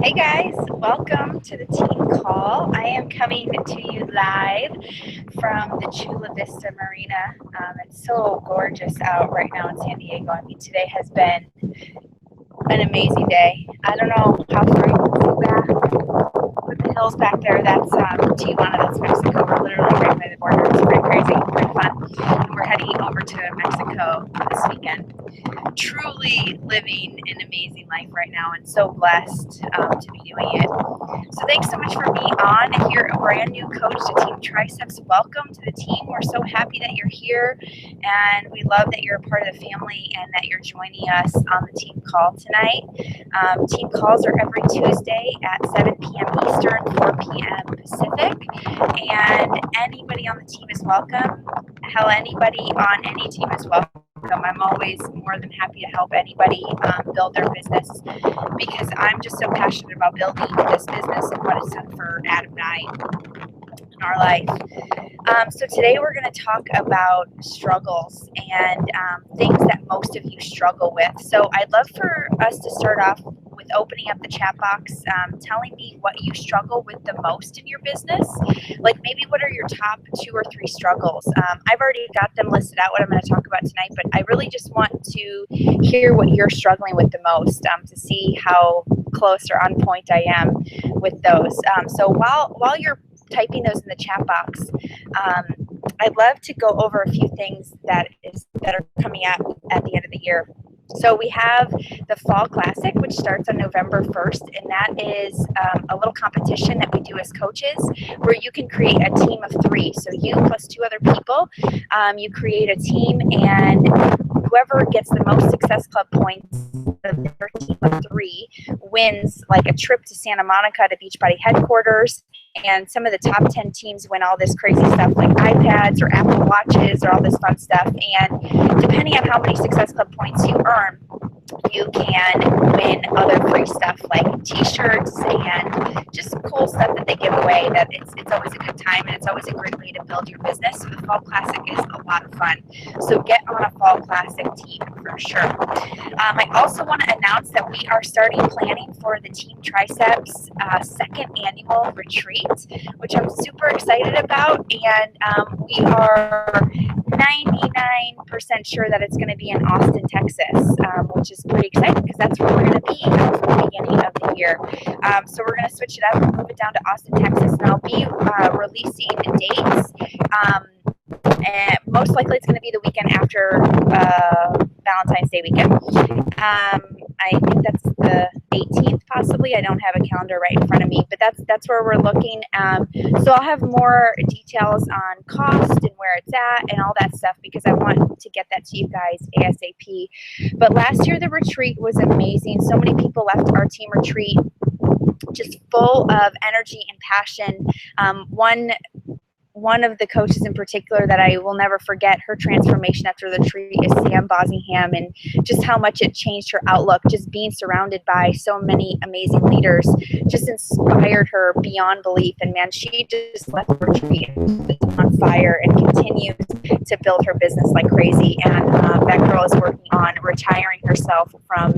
Hey guys, welcome to the team call. I am coming to you live from the Chula Vista Marina. It's so gorgeous out right now in San Diego. I mean, today has been an amazing day. I don't know how far you can see back with the hills back there. That's Tijuana, that's Mexico. We're literally right by the border. It's pretty crazy, pretty fun. And we're heading over to Mexico this weekend. Truly living an amazing life right now and so blessed to be doing it. So thanks so much for being on. If you're a brand new coach to Team Triceps, welcome to the team. We're so happy that you're here, and we love that you're a part of the family and that you're joining us on the team call tonight. Team calls are every Tuesday at 7 p.m. Eastern, 4 p.m. Pacific, and anybody on the team is welcome. Hell, anybody on any team is welcome. I'm always more than happy to help anybody build their business because I'm just so passionate about building this business and what it's done for Adam and I in our life. So today we're going to talk about struggles and things that most of you struggle with. So I'd love for us to start off with opening up the chat box, telling me what you struggle with the most in your business. Like maybe what are your top 2 or 3 struggles? I've already got them listed out, what I'm going to talk about tonight, but I really just want to hear what you're struggling with the most to see how close or on point I am with those. So while you're typing those in the chat box, I'd love to go over a few things that are coming up at the end of the year. So we have the Fall Classic, which starts on November 1st, and that is a little competition that we do as coaches where you can create a team of 3. So you plus 2 other people, you create a team, and whoever gets the most Success Club points of their team of 3 wins like a trip to Santa Monica to Beachbody headquarters. And some of the top 10 teams win all this crazy stuff like iPads or Apple Watches or all this fun stuff. And depending on how many Success Club points you earn, you can win other free stuff like t-shirts and just cool stuff that they give away. That it's always a good time and it's always a great way to build your business. So the Fall Classic is a lot of fun. So get on a Fall Classic team for sure. I also want to announce that we are starting planning for the Team Triceps second annual retreat, which I'm super excited about. And we are 99% sure that it's going to be in Austin, Texas, which is pretty exciting because that's where we're going to be for the beginning of the year. So we're going to switch it up and move it down to Austin, Texas, and I'll be releasing dates. And most likely it's going to be the weekend after Valentine's Day weekend. I think that's the 18th possibly. I don't have a calendar right in front of me, but that's where we're looking. So I'll have more details on cost and where it's at and all that stuff because I want to get that to you guys ASAP. But last year the retreat was amazing. So many people left our team retreat just full of energy and passion. One of the coaches in particular that I will never forget her transformation after the retreat is Sam Bosingham, and just how much it changed her outlook. Just being surrounded by so many amazing leaders just inspired her beyond belief. And man, she just left the retreat on fire and continues to build her business like crazy. And that girl is working on retiring herself from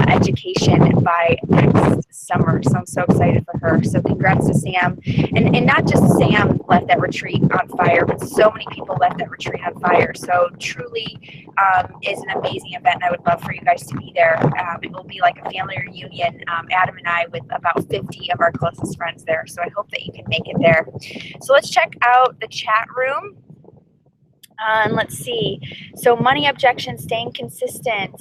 education by next summer. So I'm so excited for her. So congrats to Sam. And not just Sam left that retreat on fire, but so many people left that retreat on fire. So truly is an amazing event, and I would love for you guys to be there. It will be like a family reunion, Adam and I with about 50 of our closest friends there. So I hope that you can make it there. So let's check out the chat room. And let's see. So money objections, staying consistent,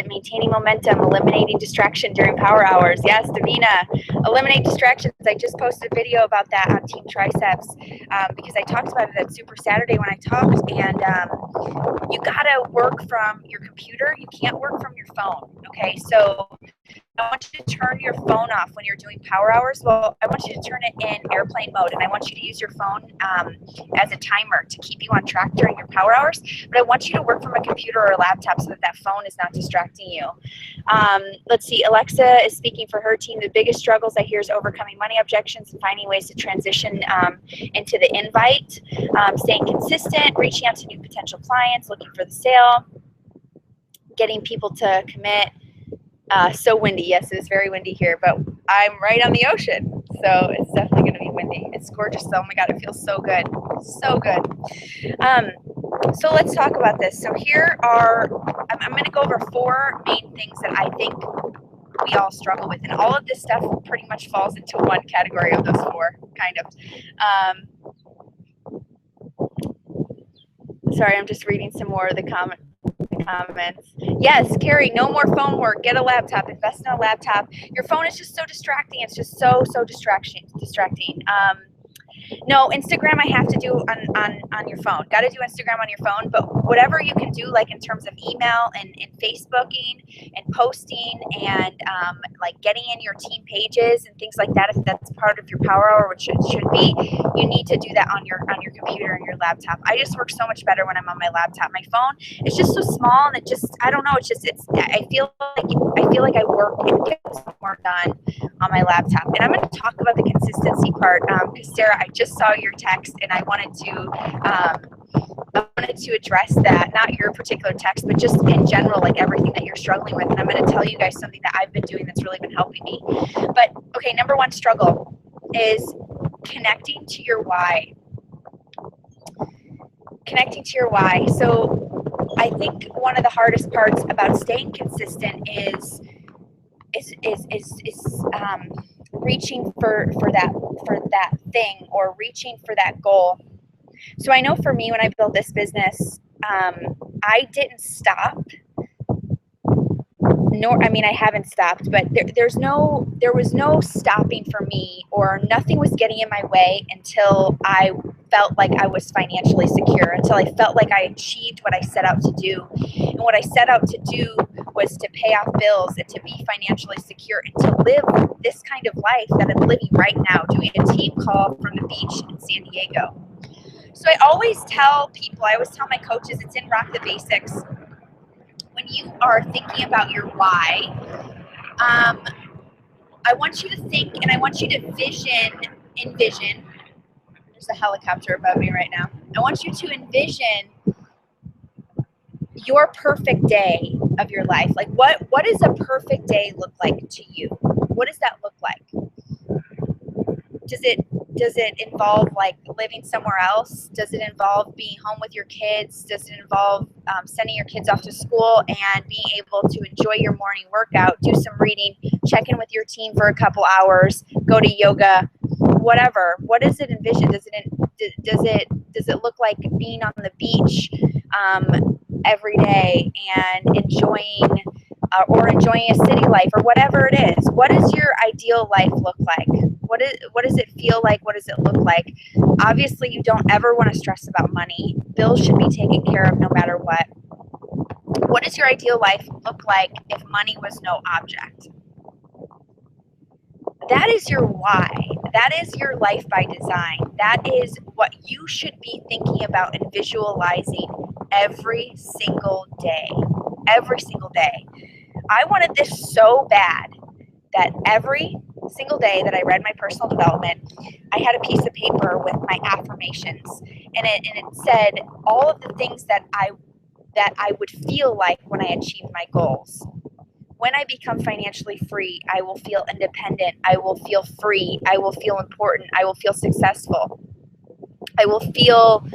maintaining momentum, eliminating distraction during power hours. Yes, Davina, eliminate distractions. I just posted a video about that on Team Triceps because I talked about it at Super Saturday when I talked. And you got to work from your computer. You can't work from your phone. Okay, so I want you to turn your phone off when you're doing power hours. Well, I want you to turn it in airplane mode, and I want you to use your phone as a timer to keep you on track during your power hours. But I want you to work from a computer or a laptop so that that phone is not distracting you. Let's see. Alexa is speaking for her team. The biggest struggles I hear is overcoming money objections and finding ways to transition into the invite, staying consistent, reaching out to new potential clients, looking for the sale, getting people to commit, So windy. Yes, it is very windy here, but I'm right on the ocean, so it's definitely going to be windy. It's gorgeous. Oh my God, it feels so good. So good. So let's talk about this. So here are, I'm going to go over 4 main things that I think we all struggle with. And all of this stuff pretty much falls into one category of those 4, kind of. Sorry, I'm just reading some more of the comments. Yes, Carrie, no more phone work. Get a laptop. Invest in a laptop. Your phone is just so distracting. It's just so distracting. No, Instagram I have to do on your phone. Got to do Instagram on your phone, but whatever you can do, like in terms of email and Facebooking and posting and like getting in your team pages and things like that, if that's part of your Power Hour, which it should be, you need to do that on your computer and your laptop. I just work so much better when I'm on my laptop. My phone is just so small, and I don't know. I feel like I work and get more done on my laptop. And I'm going to talk about the consistency part because Sarah, I just saw your text and I wanted to address that, not your particular text, but just in general, like everything that you're struggling with. And I'm going to tell you guys something that I've been doing that's really been helping me. But okay, number 1 struggle is connecting to your why. Connecting to your why. So I think one of the hardest parts about staying consistent is reaching for that thing or reaching for that goal. So I know for me, when I built this business, I didn't stop. I haven't stopped, but there was no stopping for me, or nothing was getting in my way until I felt like I was financially secure, until I felt like I achieved what I set out to do. And what I set out to do was to pay off bills and to be financially secure and to live this kind of life that I'm living right now, doing a team call from the beach in San Diego. So I always tell my coaches, it's in Rock the Basics. When you are thinking about your why, I want you to think and I want you to envision. There's a helicopter above me right now. I want you to envision your perfect day of your life. Like what does a perfect day look like to you? What does that look like? Does it involve like living somewhere else? Does it involve being home with your kids? Does it involve sending your kids off to school and being able to enjoy your morning workout, do some reading, check in with your team for a couple hours, go to yoga, whatever? What does it envision? Does it look like being on the beach every day and enjoying a city life, or whatever it is? What does your ideal life look like? What does it feel like? What does it look like? Obviously, you don't ever want to stress about money. Bills should be taken care of no matter what. What does your ideal life look like if money was no object? That is your why. That is your life by design. That is what you should be thinking about and visualizing every single day. Every single day. I wanted this so bad that every single day that I read my personal development, I had a piece of paper with my affirmations, and it said all of the things that I would feel like when I achieved my goals. When I become financially free, I will feel independent. I will feel free. I will feel important. I will feel successful. I will feel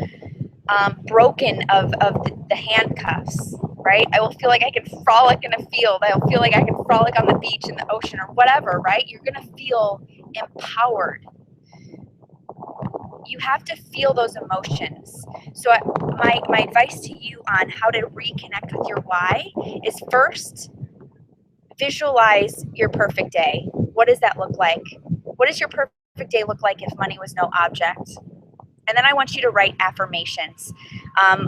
broken of the handcuffs, right? I will feel like I can frolic in a field. I will feel like I can frolic on the beach, in the ocean, or whatever, right? You're going to feel empowered. You have to feel those emotions. So my advice to you on how to reconnect with your why is, first, visualize your perfect day. What does that look like? What does your perfect day look like if money was no object? And then I want you to write affirmations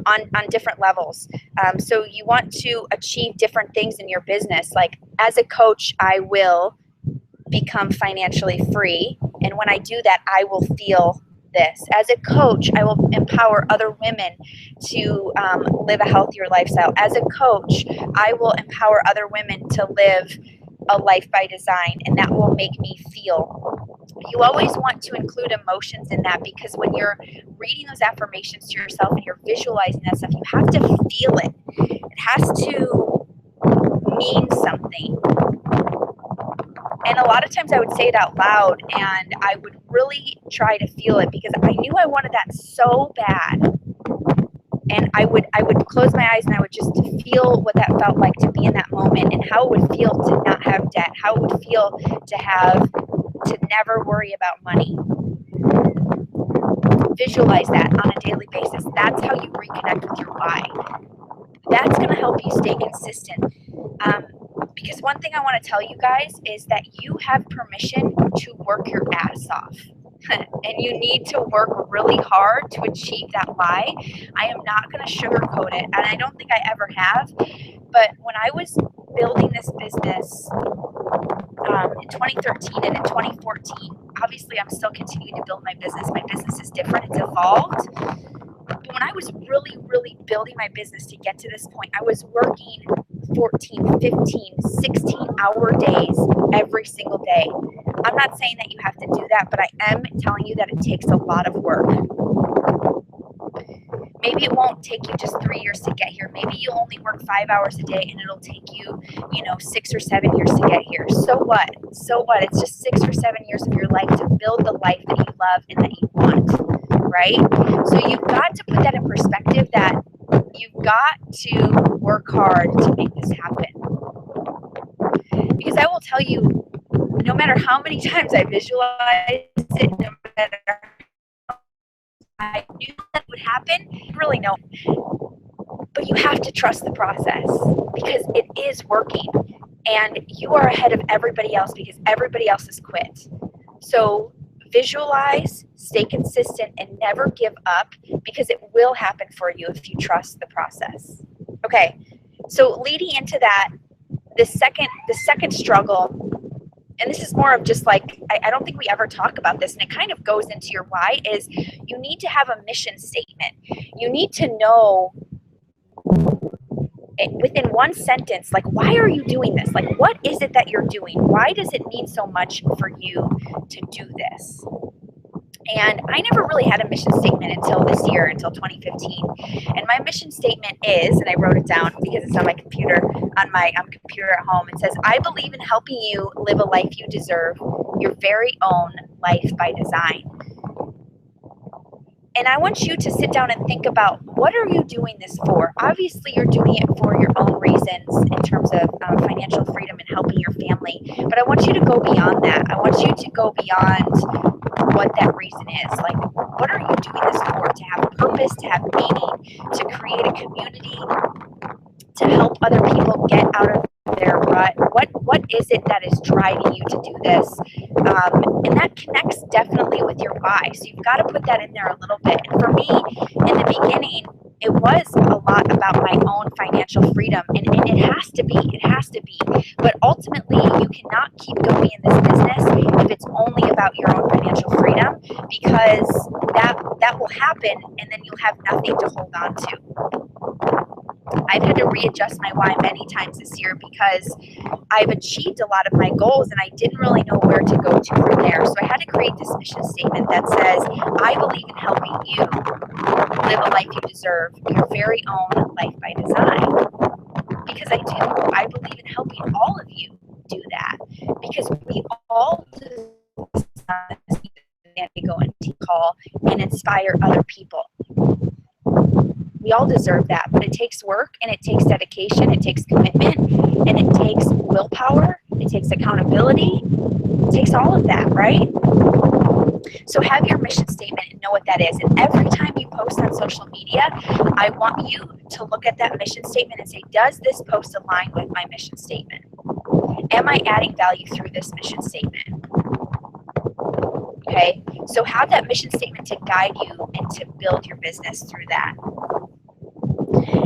on different levels. So you want to achieve different things in your business. Like, as a coach, I will become financially free. And when I do that, I will feel this. As a coach, I will empower other women to live a healthier lifestyle. As a coach, I will empower other women to live a life by design, and that will make me feel. You always want to include emotions in that, because when you're reading those affirmations to yourself and you're visualizing that stuff, you have to feel it. It has to means something. And a lot of times I would say it out loud and I would really try to feel it because I knew I wanted that so bad. And I would close my eyes and I would just feel what that felt like to be in that moment and how it would feel to not have debt, how it would feel to never worry about money. Visualize that on a daily basis. That's how you reconnect with your why. That's going to help you stay consistent. Because one thing I want to tell you guys is that you have permission to work your ass off. And you need to work really hard to achieve that why. I am not going to sugarcoat it, and I don't think I ever have. But when I was building this business in 2013 and in 2014, obviously I'm still continuing to build my business. My business is different, it's evolved. But when I was really, really building my business to get to this point, I was working 14, 15, 16-hour days every single day. I'm not saying that you have to do that, but I am telling you that it takes a lot of work. Maybe it won't take you just 3 years to get here. Maybe you'll only work 5 hours a day and it'll take you, 6 or 7 years to get here. So what? So what? It's just 6 or 7 years of your life to build the life that you love and that you want, right? So you've got to put that in perspective that you've got to work hard to make this happen. Because I will tell you, no matter how many times I visualized it, no matter how I knew that would happen, really no. But you have to trust the process because it is working. And you are ahead of everybody else because everybody else has quit. So visualize, stay consistent, and never give up because it will happen for you if you trust the process. Okay, so leading into that, the second struggle, and this is more of just like, I don't think we ever talk about this, and it kind of goes into your why, is you need to have a mission statement. You need to know within one sentence, like, why are you doing this? Like, what is it that you're doing? Why does it mean so much for you to do this? And I never really had a mission statement until this year, until 2015. And my mission statement is, and I wrote it down because it's on my computer, on my computer at home. It says, I believe in helping you live a life you deserve, your very own life by design. And I want you to sit down and think about, what are you doing this for? Obviously, you're doing it for your own reasons in terms of financial freedom and helping your family. But I want you to go beyond that. I want you to go beyond what that reason is. Like, what are you doing this for? To have purpose, to have meaning, to create a community, to help other people get out of their rut. What is it that is driving you to do this? And that connects definitely with your why. So you've got to put that in there a little bit. And for me, in the beginning, it was a lot about my own financial freedom, and it has to be. But ultimately, you cannot keep going in this business if it's only about your own financial freedom, because that will happen, and then you'll have nothing to hold on to. I've had to readjust my why many times this year because I've achieved a lot of my goals and I didn't really know where to go to from there. So I had to create this mission statement that says, I believe in helping you live a life you deserve, your very own life by design. Because I do. I believe in helping all of you do that. Because we all deserve to go and call and inspire other people. We all deserve that, but it takes work and it takes dedication, it takes commitment, and it takes willpower, it takes accountability, it takes all of that, right? So have your mission statement and know what that is. And every time you post on social media, I want you to look at that mission statement and say, does this post align with my mission statement? Am I adding value through this mission statement? Okay, so have that mission statement to guide you and to build your business through that.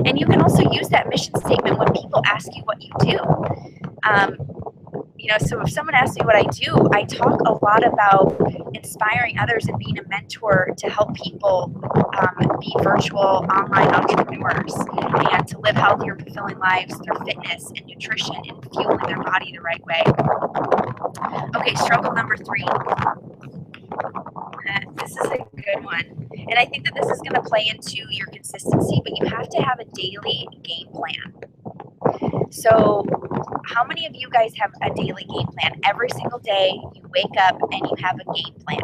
And you can also use that mission statement when people ask you what you do. So if someone asks me what I do, I talk a lot about inspiring others and being a mentor to help people be virtual online entrepreneurs and to live healthier, fulfilling lives through fitness and nutrition and fueling their body the right way. Okay, struggle number 3. This is a good one. And I think that this is going to play into your consistency, but you have to have a daily game plan. So how many of you guys have a daily game plan? Every single day you wake up and you have a game plan.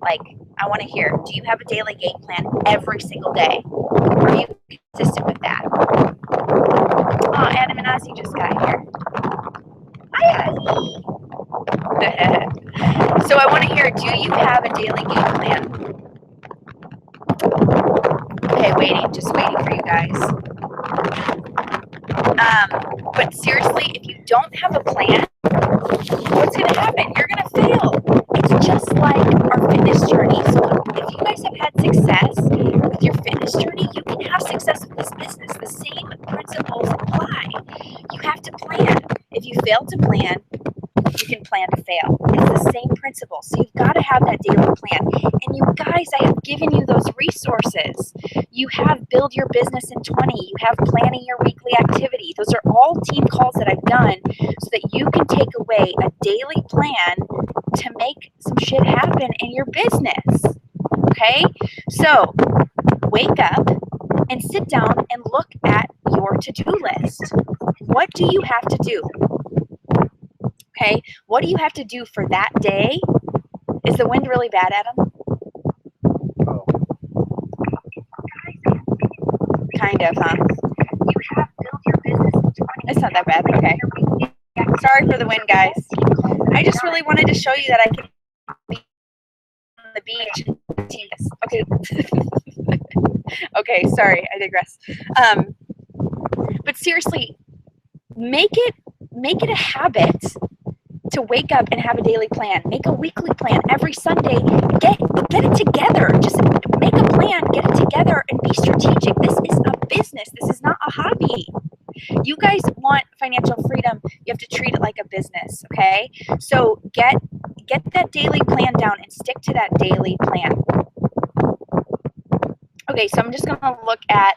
Like, I want to hear, do you have a daily game plan every single day? Are you consistent with that? Oh, Adam and Ozzy just got here. Hi, Ozzy. So I want to hear, do you have a daily game plan? Okay, just waiting for you guys. But seriously, if you don't have a plan, what's going to happen? You're going to fail. It's just like our fitness journey. So if you guys have had success with your fitness journey, you can have success with this business. The same principles apply. You have to plan. If you fail to plan, you can plan to fail. It's the same principle. So you've got to have that daily plan. And you guys, I have given you those resources. You have Build Your Business in 20. You have Planning Your Weekly Activity. Those are all team calls that I've done so that you can take away a daily plan to make some shit happen in your business. Okay? So wake up and sit down and look at your to-do list. What do you have to do? Okay, what do you have to do for that day? Is the wind really bad, Adam? Kind of, huh? You have Build Your Business in 20. It's not that bad, okay. Sorry for the wind, guys. I just really wanted to show you that I can be on the beach. Okay. Okay, sorry, I digress. But seriously, make it a habit to wake up and have a daily plan. Make a weekly plan every Sunday. Get it together. Just make a plan, get it together, and be strategic. This is a business. This is not a hobby. You guys want financial freedom. You have to treat it like a business, okay? So get that daily plan down and stick to that daily plan. Okay, so I'm just going to look at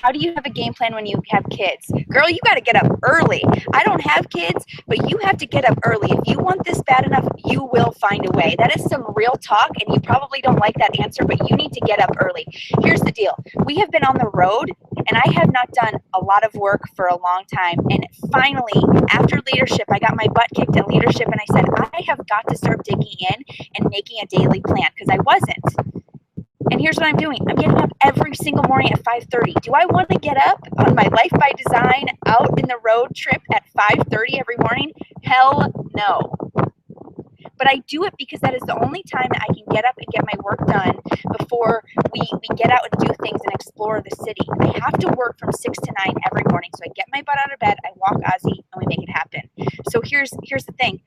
how do you have a game plan when you have kids? Girl, you got to get up early. I don't have kids, but you have to get up early. If you want this bad enough, you will find a way. That is some real talk, and you probably don't like that answer, but you need to get up early. Here's the deal. We have been on the road, and I have not done a lot of work for a long time. And finally, after leadership, I got my butt kicked at leadership, and I said, I have got to start digging in and making a daily plan because I wasn't. And here's what I'm doing. I'm getting up every single morning at 5:30. Do I want to get up on my Life by Design out in the road trip at 5:30 every morning? Hell no. But I do it because that is the only time that I can get up and get my work done before we get out and do things and explore the city. I have to work from 6 to 9 every morning. So I get my butt out of bed, I walk Ozzy, and we make it happen. So here's the thing.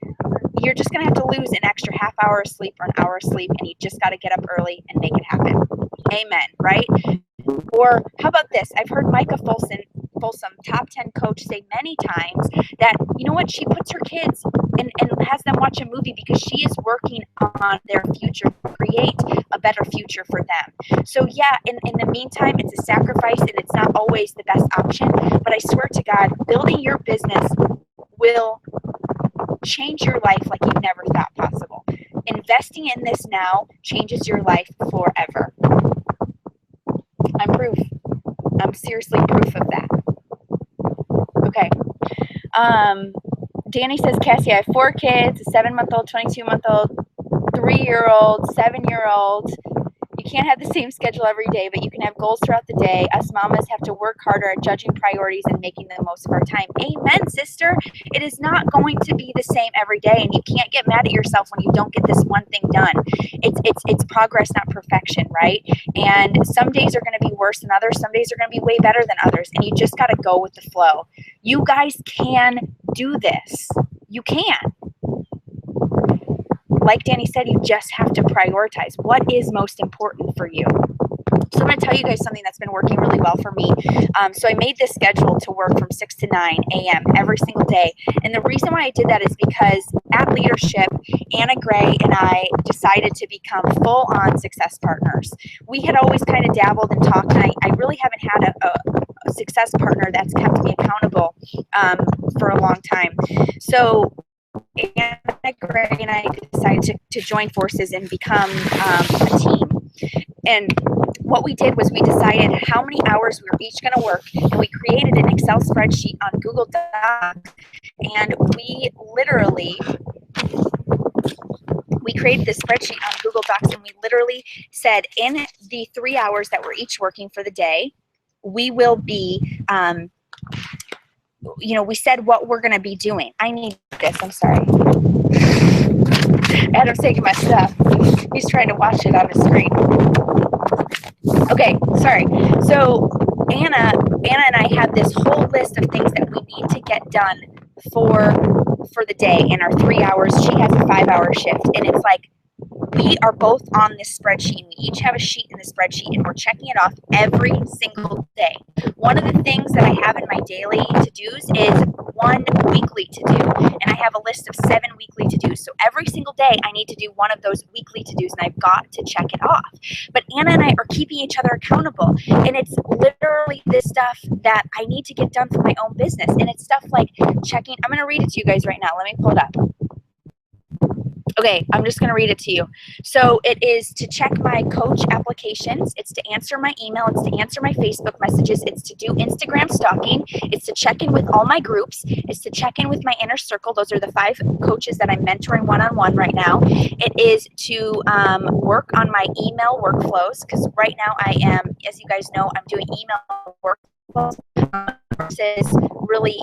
You're just going to have to lose an extra half hour of sleep or an hour of sleep, and you just got to get up early and make it happen. Amen, right? Or how about this? I've heard Micah Folsom, top 10 coach, say many times that, you know what, she puts her kids and has them watch a movie because she is working on their future to create a better future for them. So yeah, in the meantime, it's a sacrifice and it's not always the best option, but I swear to God, building your business will change your life like you never thought possible. Investing in this now changes your life forever. I'm proof. I'm seriously proof of that. Okay. Danny says, Cassie, I have 4 kids, a 7-month-old, 22-month-old, 3-year-old, 7-year-old. You can't have the same schedule every day, but you can have goals throughout the day. Us mamas have to work harder at judging priorities and making the most of our time. Amen, sister. It is not going to be the same every day, and you can't get mad at yourself when you don't get this one thing done. It's progress, not perfection, right? And some days are going to be worse than others. Some days are going to be way better than others, and you just got to go with the flow. You guys can do this. You can. Like Danny said, you just have to prioritize what is most important for you. So I'm going to tell you guys something that's been working really well for me. So I made this schedule to work from 6 to 9 a.m. every single day. And the reason why I did that is because at leadership, Anna Gray and I decided to become full-on success partners. We had always kind of dabbled and talked, and I really haven't had a success partner that's kept me accountable for a long time. So Anna Gray and I decided to join forces and become a team. And what we did was we decided how many hours we were each going to work, and we created an Excel spreadsheet on Google Docs, and we created this spreadsheet on Google Docs, and we literally said in the 3 hours that we're each working for the day, we will be, we said what we're going to be doing. I need this. I'm sorry. Adam's taking my stuff. He's trying to watch it on his screen. Okay, sorry. So Anna and I have this whole list of things that we need to get done for the day in our 3 hours. She has a 5-hour shift, and it's like we are both on this spreadsheet, and we each have a sheet in the spreadsheet, and we're checking it off every single day. One of the things that I have in my daily to-dos is 1 weekly to-do, and I have a list of 7 weekly to-dos. So every single day I need to do one of those weekly to-dos, and I've got to check it off. But Anna and I are keeping each other accountable, and it's literally this stuff that I need to get done for my own business, and it's stuff like checking. I'm going to read it to you guys right now. Let me pull it up. Okay, I'm just going to read it to you. So it is to check my coach applications. It's to answer my email. It's to answer my Facebook messages. It's to do Instagram stalking. It's to check in with all my groups. It's to check in with my inner circle. Those are the 5 coaches that I'm mentoring one-on-one right now. It is to work on my email workflows, because right now I am, as you guys know, I'm doing email workflows versus really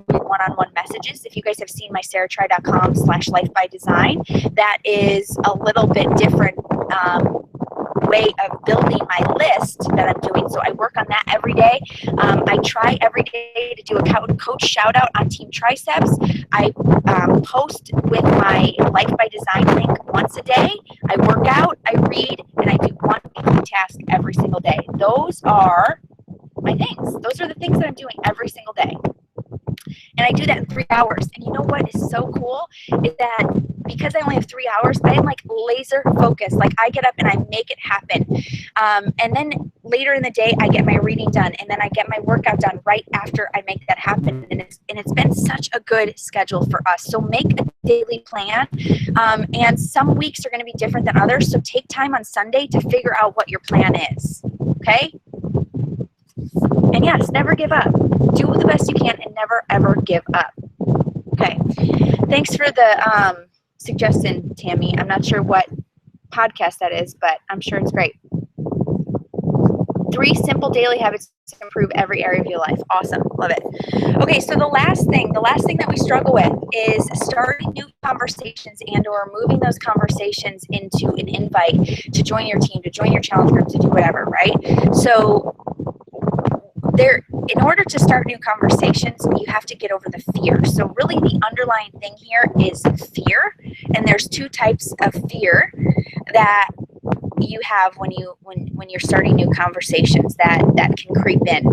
one-on-one messages. If you guys have seen my sarahtri.com/lifebydesign, that is a little bit different way of building my list that I'm doing. So I work on that every day. I try every day to do a coach shout out on Team Triceps. I post with my Life by Design link once a day. I work out, I read, and I do one task every single day. Those are my things. Those are the things that I'm doing every single day. And I do that in 3 hours. And you know what is so cool is that because I only have 3 hours, I am like laser focused. Like I get up and I make it happen. And then later in the day, I get my reading done, and then I get my workout done right after I make that happen. And it's been such a good schedule for us. So make a daily plan. And some weeks are going to be different than others. So take time on Sunday to figure out what your plan is. Okay? And yes, never give up. Do the best you can and never, ever give up. Okay. Thanks for the suggestion, Tammy. I'm not sure what podcast that is, but I'm sure it's great. 3 simple daily habits to improve every area of your life. Awesome. Love it. Okay, so the last thing that we struggle with is starting new conversations and or moving those conversations into an invite to join your team, to join your challenge group, to do whatever, right? So in order to start new conversations, you have to get over the fear. So really the underlying thing here is fear. And there's 2 types of fear that you have when you're starting new conversations that can creep in.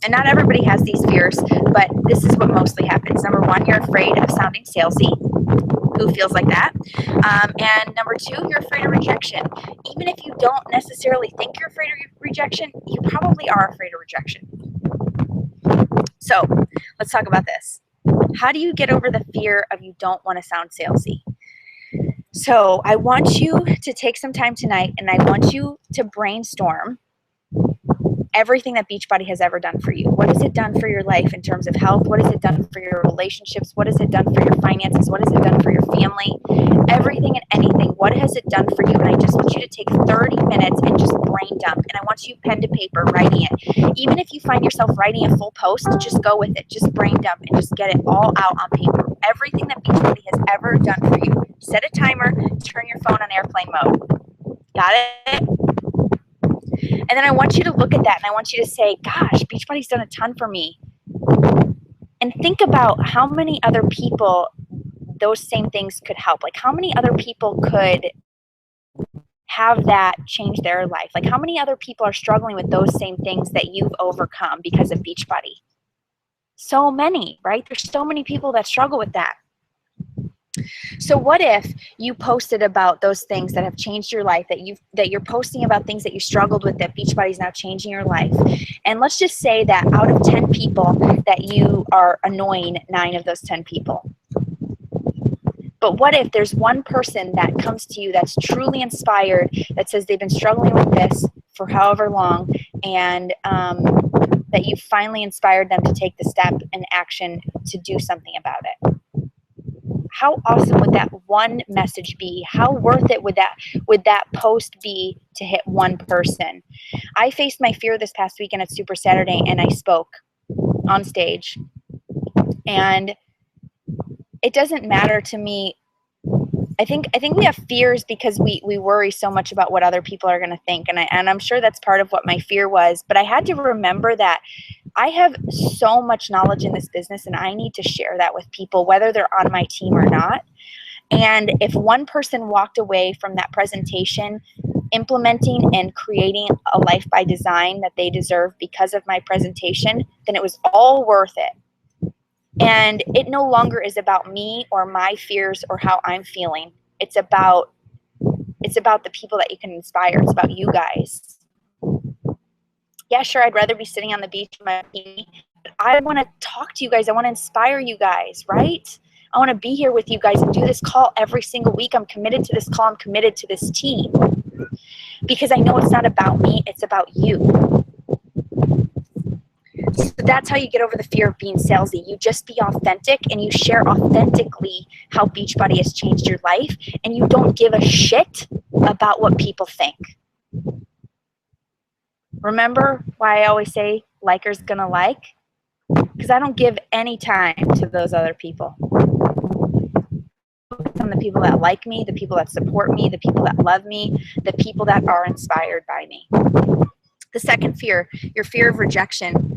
And not everybody has these fears, but this is what mostly happens. Number 1, you're afraid of sounding salesy. Who feels like that? And number 2, you're afraid of rejection. Even if you don't necessarily think you're afraid of rejection, you probably are afraid of rejection. So let's talk about this. How do you get over the fear of you don't want to sound salesy? So I want you to take some time tonight, and I want you to brainstorm everything that Beachbody has ever done for you. What has it done for your life in terms of health? What has it done for your relationships? What has it done for your finances? What has it done for your family? Everything and anything. What has it done for you? And I just want you to take 30 minutes and just brain dump. And I want you pen to paper writing it. Even if you find yourself writing a full post, just go with it. Just brain dump and just get it all out on paper. Everything that Beachbody has ever done for you. Set a timer. Turn your phone on airplane mode. Got it? And then I want you to look at that and I want you to say, gosh, Beachbody's done a ton for me. And think about how many other people those same things could help. Like how many other people could have that change their life? Like how many other people are struggling with those same things that you've overcome because of Beachbody? So many, right? There's so many people that struggle with that. So what if you posted about those things that have changed your life, that you're posting about things that you struggled with, that Beachbody is now changing your life? And let's just say that out of 10 people that you are annoying 9 of those 10 people. But what if there's one person that comes to you that's truly inspired, that says they've been struggling with this for however long, and that you finally inspired them to take the step and action to do something about it. How awesome would that one message be? How worth it would that post be to hit one person? I faced my fear this past weekend at Super Saturday, and I spoke on stage. And it doesn't matter to me. I think we have fears because we worry so much about what other people are going to think, and I'm sure that's part of what my fear was. But I had to remember that I have so much knowledge in this business, and I need to share that with people, whether they're on my team or not. And if one person walked away from that presentation implementing and creating a life by design that they deserve because of my presentation, then it was all worth it. And it no longer is about me or my fears or how I'm feeling. It's about the people that you can inspire. It's about you guys. Yeah, sure, I'd rather be sitting on the beach with my bikini, but I want to talk to you guys. I want to inspire you guys, right? I want to be here with you guys and do this call every single week. I'm committed to this call. I'm committed to this team because I know it's not about me. It's about you. So that's how you get over the fear of being salesy. You just be authentic and you share authentically how Beachbody has changed your life, and you don't give a shit about what people think. Remember why I always say likers gonna like? Because I don't give any time to those other people. On the people that like me, the people that support me, the people that love me, the people that are inspired by me. The second fear, your fear of rejection.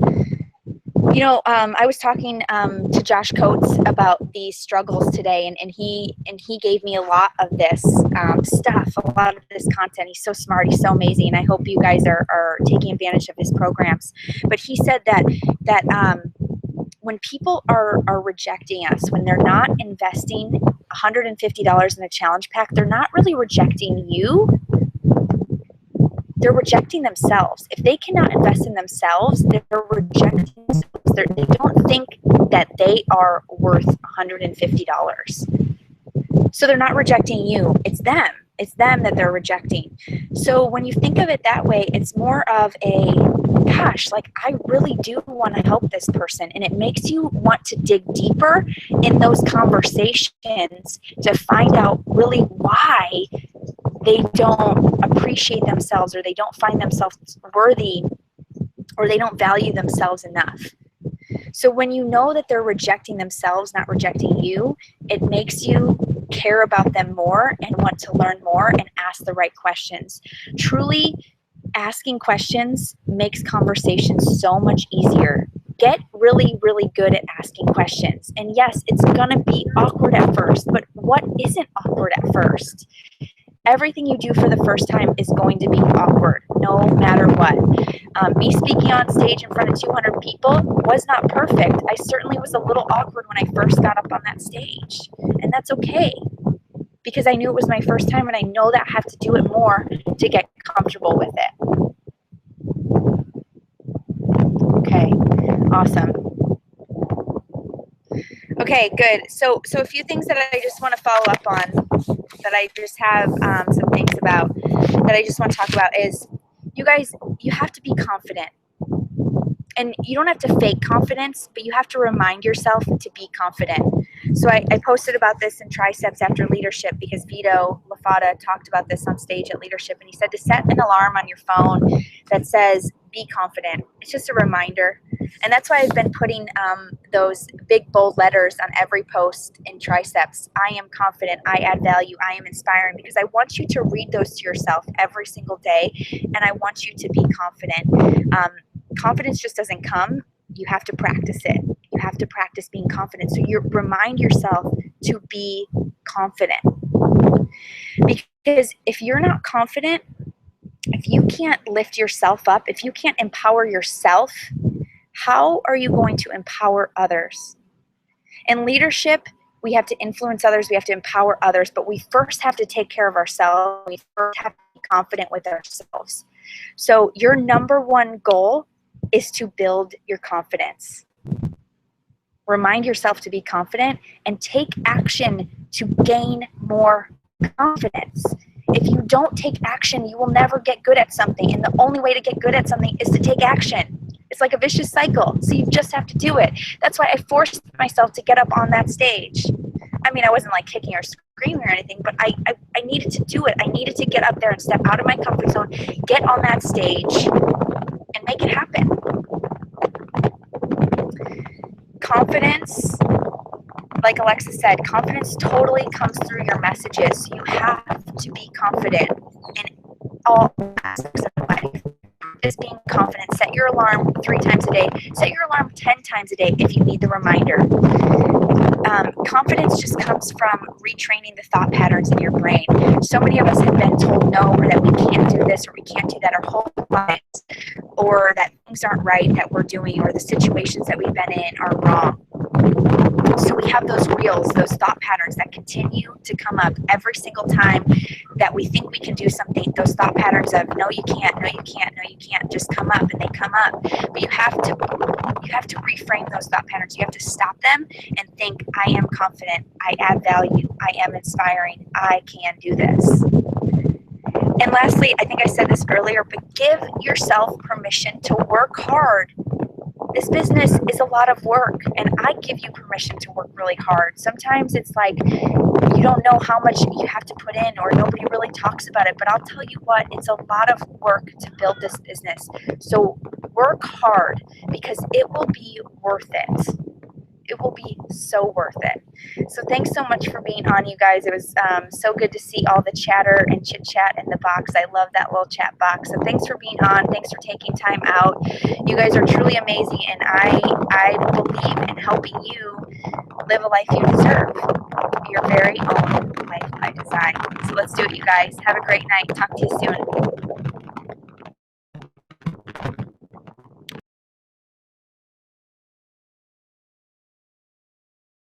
You know, I was talking to Josh Coates about these struggles today, and he gave me a lot of this stuff, a lot of this content. He's so smart, he's so amazing, and I hope you guys are taking advantage of his programs. But he said that when people are rejecting us, when they're not investing $150 in a challenge pack, they're not really rejecting you. They're rejecting themselves. If they cannot invest in themselves, they're rejecting themselves. They don't think that they are worth $150. So they're not rejecting you. It's them. It's them that they're rejecting. So when you think of it that way, it's more of a, gosh, like I really do want to help this person. And it makes you want to dig deeper in those conversations to find out really why they don't appreciate themselves, or they don't find themselves worthy, or they don't value themselves enough. So when you know that they're rejecting themselves, not rejecting you, it makes you care about them more and want to learn more and ask the right questions. Truly, asking questions makes conversations so much easier. Get really, really good at asking questions. And yes, it's going to be awkward at first, but what isn't awkward at first? Everything you do for the first time is going to be awkward, no matter what. Me speaking on stage in front of 200 people was not perfect. I certainly was a little awkward when I first got up on that stage. And that's okay, because I knew it was my first time, and I know that I have to do it more to get comfortable with it. Okay, awesome. Okay, good. So a few things that I just want to follow up on, that I just have some things about that I just want to talk about is, you guys, you have to be confident. And you don't have to fake confidence, but you have to remind yourself to be confident. So I posted about this in Triceps After Leadership, because Vito Lafata talked about this on stage at Leadership, and he said to set an alarm on your phone that says, be confident. It's just a reminder. And that's why I've been putting those big bold letters on every post in Triceps. I am confident, I add value, I am inspiring, because I want you to read those to yourself every single day, and I want you to be confident. Confidence just doesn't come. You have to practice it. You have to practice being confident. So you remind yourself to be confident. Because if you're not confident, if you can't lift yourself up, if you can't empower yourself, how are you going to empower others? In leadership, we have to influence others, we have to empower others, but we first have to take care of ourselves. We first have to be confident with ourselves. So your number one goal is to build your confidence. Remind yourself to be confident and take action to gain more confidence. If you don't take action, you will never get good at something. And the only way to get good at something is to take action. It's like a vicious cycle. So you just have to do it. That's why I forced myself to get up on that stage. I mean, I wasn't like kicking or screaming or anything, but I needed to do it. I needed to get up there and step out of my comfort zone, get on that stage, and make it happen. Confidence, like Alexa said, confidence totally comes through your messages. You have to be confident in all aspects of life. Is being confident. Set your alarm 3 times a day. Set your alarm 10 times a day if you need the reminder. Confidence just comes from retraining the thought patterns in your brain. So many of us have been told no, or that we can't do this, or we can't do that our whole lives, or that things aren't right that we're doing, or the situations that we've been in are wrong. So we have those reels, those thought patterns that continue to come up every single time that we think we can do something. Those thought patterns of no, you can't, no, you can't, no, you can't, just come up, and they come up. But you have to reframe those thought patterns. You have to stop them and think, I am confident, I add value, I am inspiring, I can do this. And lastly, I think I said this earlier, but give yourself permission to work hard. This business is a lot of work, and I give you permission to work really hard. Sometimes it's like you don't know how much you have to put in, or nobody really talks about it, but I'll tell you what, it's a lot of work to build this business. So work hard, because it will be worth it. It will be so worth it. So thanks so much for being on, you guys. It was so good to see all the chatter and chit chat in the box. I love that little chat box. So thanks for being on. Thanks for taking time out. You guys are truly amazing, and I believe in helping you live a life you deserve. Your very own life by design. So let's do it, you guys. Have a great night. Talk to you soon.